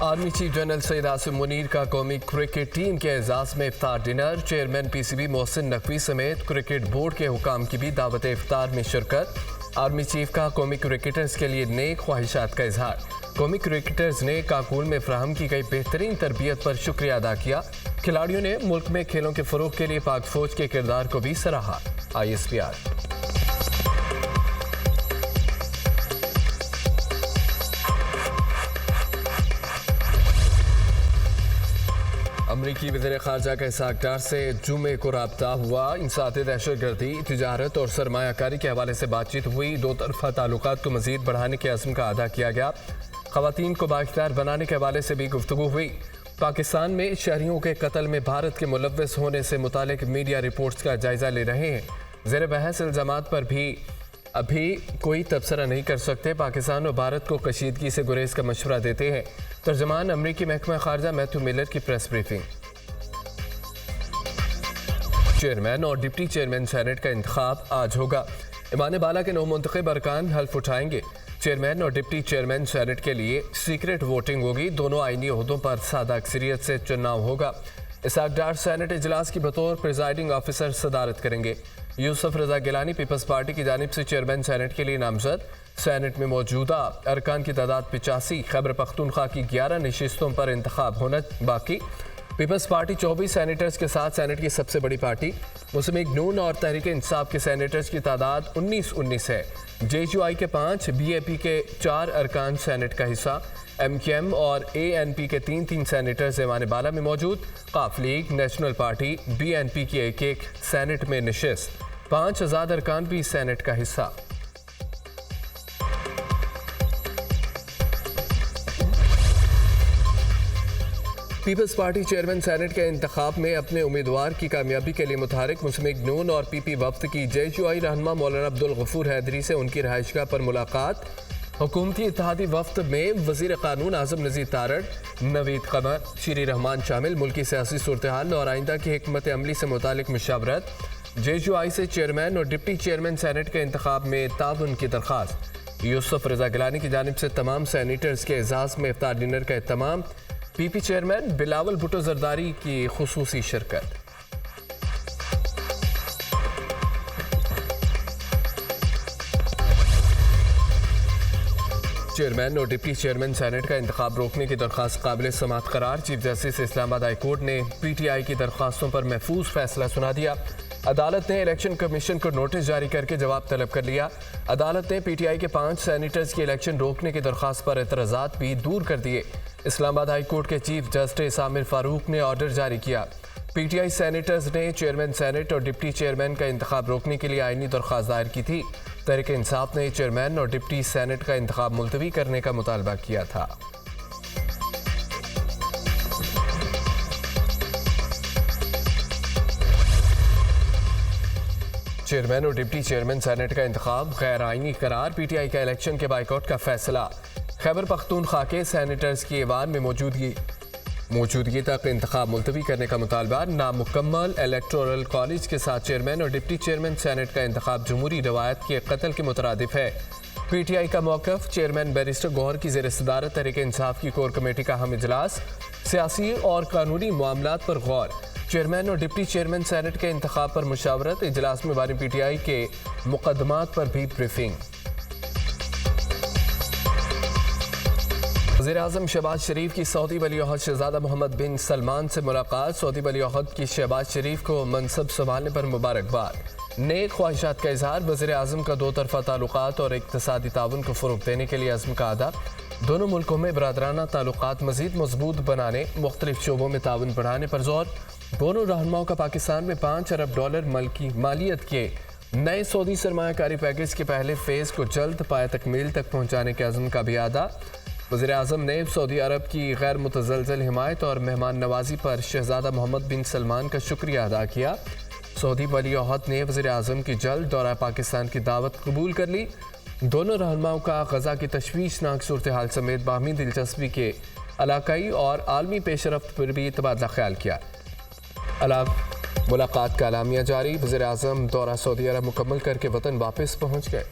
Army chief general Syed Asim Munir का कौमी cricket team के एजाज में इफ्तार dinner. Chairman PCB Mohsin Naqvi समेत क्रिकेट बोर्ड के हुकाम की भी दावत इफ्तार में शिरकत। आर्मी चीफ का कौमी क्रिकेटर्स के लिए नेक ख्वाहिशात का इजहार। कौमी क्रिकेटर्स ने काकुल में फ्राहम की गई बेहतरीन तरबियत पर शुक्रिया अदा किया। खिलाड़ियों ने मुल्क में खेलों के फरोग के लिए पाक फौज के किरदार को भी सराहा। ISPR। अमरीकी वज़ीर ख़ारजा का इसहाक़ डार से जुमे को राब्ता हुआ। इंसाती दहशतगर्दी, तिजारत और सरमायाकारी के हवाले से बातचीत हुई। दो तरफ़ा ताल्लुकात को मज़ीद बढ़ाने के अज़्म का अदा किया गया। ख़वातीन को बाइख्तियार बनाने के हवाले से भी गुफ्तगू हुई। पाकिस्तान में शहरियों के कत्ल में भारत के मुलव्वस होने से मुतालिक मीडिया रिपोर्ट्स का जायज़ा ले रहे हैं। ज़ेर बहस इल्ज़ामात पर भी अभी कोई तबसरा नहीं कर सकते। पाकिस्तान और भारत को कशीदगी से गुरेज का मशवरा देते हैं। तर्जमान अमरीकी महकमा खारजा मैथ्यू मिलर की प्रेस ब्रीफिंग। चेयरमैन और डिप्टी चेयरमैन सेनेट का इंतखाब आज होगा। ईमान बाला के 9 मुंतखब अरकान हल्फ उठाएंगे। चेयरमैन और डिप्टी चेयरमैन सेनेट के लिए सीक्रेट वोटिंग होगी। दोनों आईनी ओहदों पर सादा अक्सरियत से चुनाव होगा। इसहाक़ डार सेनेट इजलास की बतौर प्रिजाइडिंग ऑफिसर सदारत करेंगे। यूसुफ रजा गिलानी पीपल्स पार्टी की जानिब से चेयरमैन सेनेट के लिए नामजद। सेनेट में मौजूदा अरकान की तादाद 85। खैबर पख्तूनख्वा की 11 नशिस्तों पर इंतखाब होना बाकी। पीपल्स पार्टी 24 सेनेटर्स के साथ सेनेट की सबसे बड़ी पार्टी। मुस्लिम लीग नून और तहरीक इंसाफ के सेनेटर्स की तादाद 19 है। JUI के 5, BAP के 4 अरकान सेनेट का हिस्सा। MKM और ANP के 3 सेनेटर्स ईमान बाला में मौजूद। काफ लीग, नेशनल पार्टी, BNP की एक सेनेट में नशिस्त। 5 आज़ाद अरकान भी सेनेट का हिस्सा। पीपल्स पार्टी चेयरमैन सेनेट के इंतखाब में अपने उम्मीदवार की कामयाबी के लिए मुतहरिक मुस्लिम लीग नून और PP वफ्द की JUI रहनुमा मौलाना अब्दुल गफूर हैदरी से उनकी रहायशगाह पर मुलाकात। हुकूमती इत्तेहादी वफ्द में वज़ीर क़ानून आज़म नज़ीर तारड़, नवीद क़मर, शीरी रहमान शामिल। मुल्की सियासी सूरत-ए-हाल और आइंदा की हिकमत अमली से मुतालिक मशावरत। JUI से चेयरमैन और डिप्टी चेयरमैन सेनेट के इंतखाब में ताउन की दरख्वास्त। यूसुफ रजा गिलानी की जानिब से तमाम सेनेटर्स के एजाज में इफ्तार डिनर का एहतमाम। PP चेयरमैन बिलावल भुट्टो जरदारी की खुसूसी शिरकत। चेयरमैन और डिप्टी चेयरमैन सेनेट का इंतखाब रोकने की दरख्वास्त काबिल समाअत करार। Chief justice Islamabad high court ने PTI की दरख्वास्तों पर महफूज फैसला सुना दिया। अदालत ने इलेक्शन कमीशन को नोटिस जारी करके जवाब तलब कर लिया। अदालत ने PTI के 5 सेनेटर्स की इलेक्शन रोकने की दरख्वास्त पर एतराज़ात भी दूर कर दिए। इस्लामाबाद हाई कोर्ट के चीफ जस्टिस आमिर फारूक ने ऑर्डर जारी किया। PTI सेनेटर्स ने चेयरमैन सेनेट और डिप्टी चेयरमैन का इंतखाब रोकने के लिए आईनी दरख्वास्त दायर की थी। तहरीक इंसाफ ने चेयरमैन और डिप्टी सेनेट का इंतखाब मुलतवी करने का मुतालबा किया था। चेयरमैन और डिप्टी चेयरमैन सेनेट का इंतखाब गैर आईनी करार। PTI का इलेक्शन के बाइकआउट का फैसला। खैबर पख्तूनख्वा के सेनेटर्स की ऐवान में मौजूदगी तक इंतखाब मुलतवी करने का मुतालबा। नामुकम्मल इलेक्टोरल कॉलेज के साथ चेयरमैन और डिप्टी चेयरमैन सेनेट का इंतखाब जमहूरी रवायत के कत्ल के मुतरादिफ है। PTI का मौक़िफ़। चेयरमैन बैरिस्टर गौहर की ज़ेर सदारत तहरीक इंसाफ की कोर कमेटी का अहम इजलास। सियासी और कानूनी मामलात पर गौर। चेयरमैन और डिप्टी चेयरमैन सेनेट के इंतखाब पर मुशावरत। इजलास में बानी PTI के मुकदमात पर भी ब्रीफिंग। वज़ीर-ए-आज़म शहबाज शरीफ की सऊदी वली-ए-अहद शहज़ादा मोहम्मद बिन सलमान से मुलाकात। सऊदी वली-ए-अहद की शहबाज शरीफ को मनसब संभालने पर मुबारकबाद। नेक ख्वाहिशात का इजहार। वज़ीर-ए-आज़म का दो तरफ़ा ताल्लुकात और इक़्तिसादी ताउन को फ़रोग़ देने के लिए अज़्म का अदा। दोनों मुल्कों में बरादराना ताल्लुकात मज़ीद मजबूत बनाने, मुख्तलिफ शोबों में ताउन बढ़ाने पर जोर। दोनों रहनुमाओं का पाकिस्तान में $5 अरब मालियत के नए सऊदी सरमायाकारी पैकेज के पहले फ़ेज़ को जल्द पाया तकमील तक पहुँचाने के अज़्म का भी अदा। वज़ीर-ए-आज़म ने सऊदी अरब की गैर मुतज़लज़ल हिमायत और मेहमान नवाजी पर शहज़ादा मोहम्मद बिन सलमान का शुक्रिया अदा किया। सऊदी वली-ए-अहद ने वज़ीर-ए-आज़म की जल्द दौरा पाकिस्तान की दावत कबूल कर ली। दोनों रहनुमाओं का गज़ा की तशवीशनाक सूरत हाल समेत बाहमी दिलचस्पी के इलाकाई और आलमी पेशरफ्त पर भी तबादला ख्याल किया। मुलाकात का अलामिया जारी। वज़ीर-ए-आज़म दौरा सऊदी अरब मुकम्मल करके वतन वापस पहुँच गए।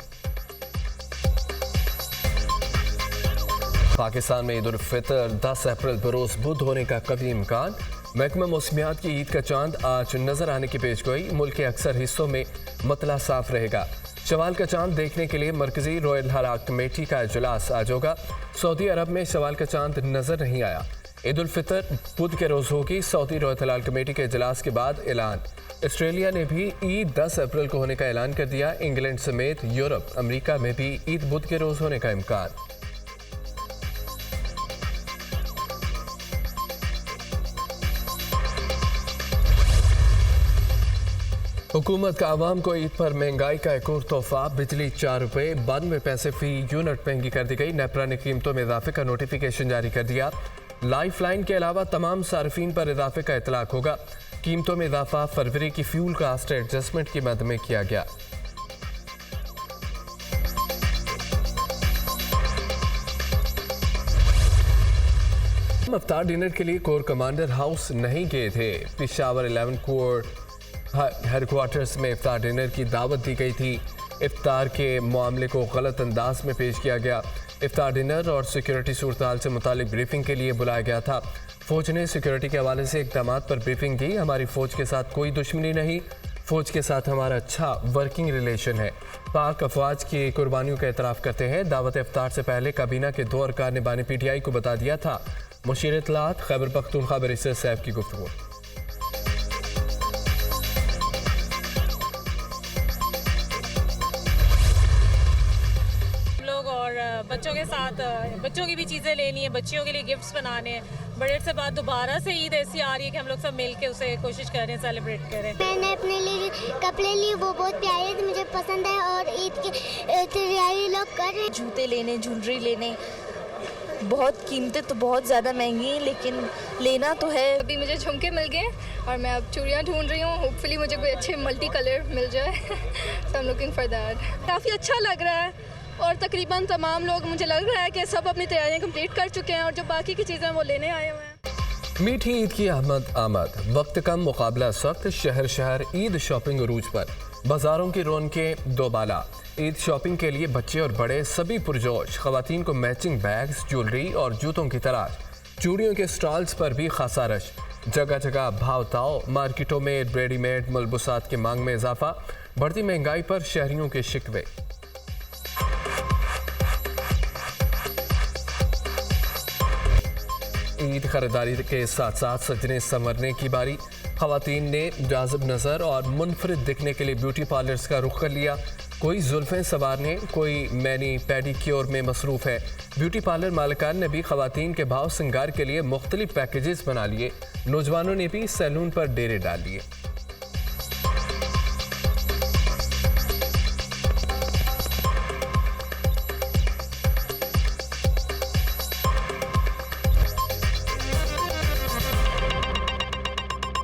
पाकिस्तान में ईद उल फितर 10 अप्रैल बरोज बुध होने का कभी इम्कान। महकमा मौसमियात की ईद का चांद आज नजर आने की पेशगोई। मुल्क के अक्सर हिस्सों में मतला साफ रहेगा। शवाल का चांद देखने के लिए मरकजी रॉयल हलाल कमेटी का इजलास आज होगा। सऊदी अरब में शवाल का चांद नजर नहीं आया। ईद उल फितर बुध के रोज होगी। सऊदी रॉयल हलाल कमेटी के इजलास के बाद ऐलान। ऑस्ट्रेलिया ने भी ईद 10 अप्रैल को होने का ऐलान कर दिया। इंग्लैंड समेत यूरोप, अमेरिका में भी ईद बुध के रोज होने का इम्कान। हुकूमत का आवाम को ईद पर महंगाई का एक और तोहफा। बिजली 4 रुपये 92 पैसे फी यूनिट महंगी कर दी गई। नेपरा ने कीमतों में इजाफे का नोटिफिकेशन जारी कर दिया। लाइफ लाइन के अलावा तमाम सार्फिन पर इजाफे का इतलाक होगा। कीमतों में इजाफा फरवरी की फ्यूल कास्ट एडजस्टमेंट की मद में किया गया। इफ्तार डिनर के लिए कोर कमांडर हाउस नहीं गए थे। पेशावर 11 कोर हेडक्वार्टर्स में इफ्तार डिनर की दावत दी गई थी। इफ्तार के मामले को गलत अंदाज में पेश किया गया। इफ्तार डिनर और सिक्योरिटी सूरत से मुतालिक ब्रीफिंग के लिए बुलाया गया था। फौज ने सिक्योरिटी के हवाले से इक़दाम पर ब्रीफिंग दी। हमारी फौज के साथ कोई दुश्मनी नहीं, फौज के साथ हमारा अच्छा वर्किंग रिलेशन है। पाक अफवाज की कुर्बानियों का एतराफ़ करते हैं। दावत इफ्तार से पहले काबीना के 2 अरकान ने बानी PTI को बता दिया था। मुशीर इत्तलात खैबर पख्तूनख्वा बैरिस्टर सैफ की गुफ्तगू। बच्चों के साथ बच्चों की भी चीज़ें लेनी है, बच्चियों के लिए गिफ्ट्स बनाने हैं। बड़े से बाद दोबारा से ईद ऐसी आ रही है कि हम लोग सब मिल के उसे कोशिश करें, सेलिब्रेट करें। मैंने अपने लिए कपड़े लिए, वो बहुत प्यारे थे, मुझे पसंद है और ईद की तैयारी लोग कर रहे हैं। जूते लेने, ज्वेलरी लेने, बहुत कीमतें तो बहुत ज़्यादा महंगी हैं, लेकिन लेना तो है। अभी मुझे झुमके मिल गए और मैं अब चूड़ियाँ ढूंढ रही हूँ। होपफुली मुझे कोई अच्छे मल्टी कलर मिल जाए। So I am looking for that. काफ़ी अच्छा लग रहा है और तकरीबन तमाम लोग, मुझे लग रहा है कि सब अपनी तैयारियां कंप्लीट कर चुके हैं और जो बाकी की चीज़ें वो लेने आए हुए हैं। मीठी ईद की आमद। वक्त कम, मुकाबला सख्त। शहर शहर ईद शॉपिंग अरूज पर। बाजारों की रौनकें दोबाला। ईद शॉपिंग के लिए बच्चे और बड़े सभी पुरजोश। खवातीन को मैचिंग बैग्स, ज्वेलरी और जूतों की तलाश। चूड़ियों के स्टॉल्स पर भी खासा रश। जगह जगह भाव ताव। मार्केटों में रेडीमेड मलबूसात की मांग में इजाफा। बढ़ती महंगाई पर शहरियों के शिकवे। ईद खरीदारी के साथ साथ सजने संवरने की बारी। खवातीन ने जाज़िब नज़र और मुनफरिद दिखने के लिए ब्यूटी पार्लर्स का रुख कर लिया। कोई जुल्फ़ें संवारने, कोई मैनी पेडिक्योर में मसरूफ़ है। ब्यूटी पार्लर मालिकान ने भी खवातीन के भाव सिंगार के लिए मुख्तलिफ पैकेजेस बना लिए। नौजवानों ने भी सैलून पर डेरे डाल लिए।